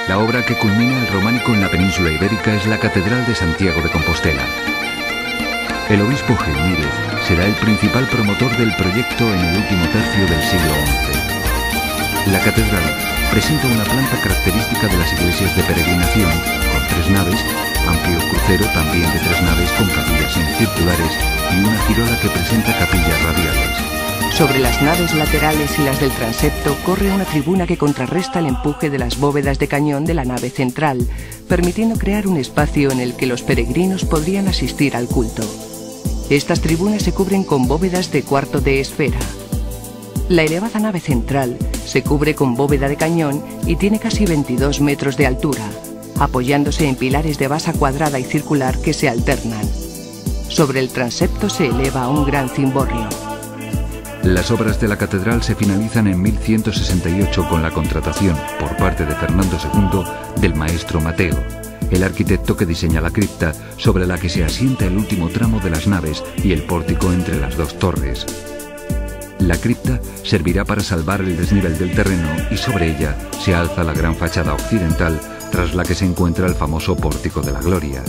La obra que culmina el románico en la península ibérica es la Catedral de Santiago de Compostela. El obispo Gelmírez será el principal promotor del proyecto en el último tercio del siglo XI. La catedral presenta una planta característica de las iglesias de peregrinación, con 3 naves, amplio crucero también de 3 naves con capillas semicirculares y una girola que presenta capillas radiales. Sobre las naves laterales y las del transepto corre una tribuna que contrarresta el empuje de las bóvedas de cañón de la nave central, permitiendo crear un espacio en el que los peregrinos podrían asistir al culto. Estas tribunas se cubren con bóvedas de cuarto de esfera. La elevada nave central se cubre con bóveda de cañón y tiene casi 22 metros de altura, apoyándose en pilares de base cuadrada y circular que se alternan. Sobre el transepto se eleva un gran cimborrio. Las obras de la catedral se finalizan en 1168 con la contratación, por parte de Fernando II, del maestro Mateo, el arquitecto que diseña la cripta, sobre la que se asienta el último tramo de las naves y el pórtico entre las dos torres. La cripta servirá para salvar el desnivel del terreno y sobre ella se alza la gran fachada occidental, tras la que se encuentra el famoso Pórtico de la Gloria.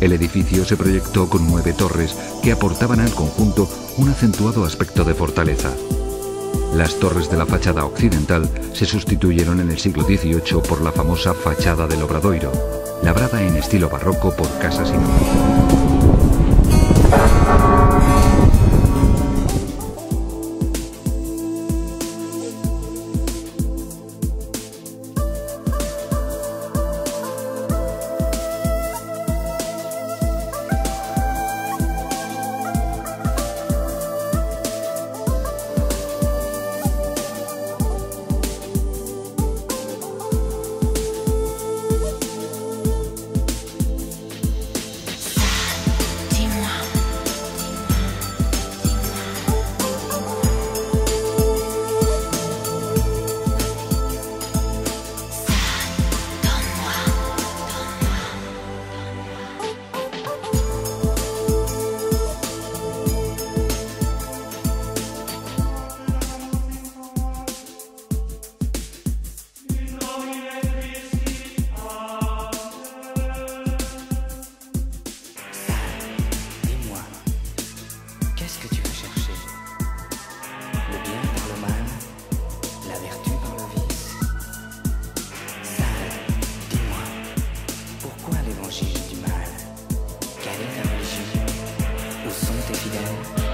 El edificio se proyectó con 9 torres que aportaban al conjunto un acentuado aspecto de fortaleza. Las torres de la fachada occidental se sustituyeron en el siglo XVIII por la famosa fachada del Obradoiro, labrada en estilo barroco por Casa Sinón. Qu'est-ce que tu veux chercher? Le bien par le mal, la vertu par le vice. Sale, dis-moi, pourquoi l'évangile du mal? Quelle est ta religion? Où sont tes fidèles?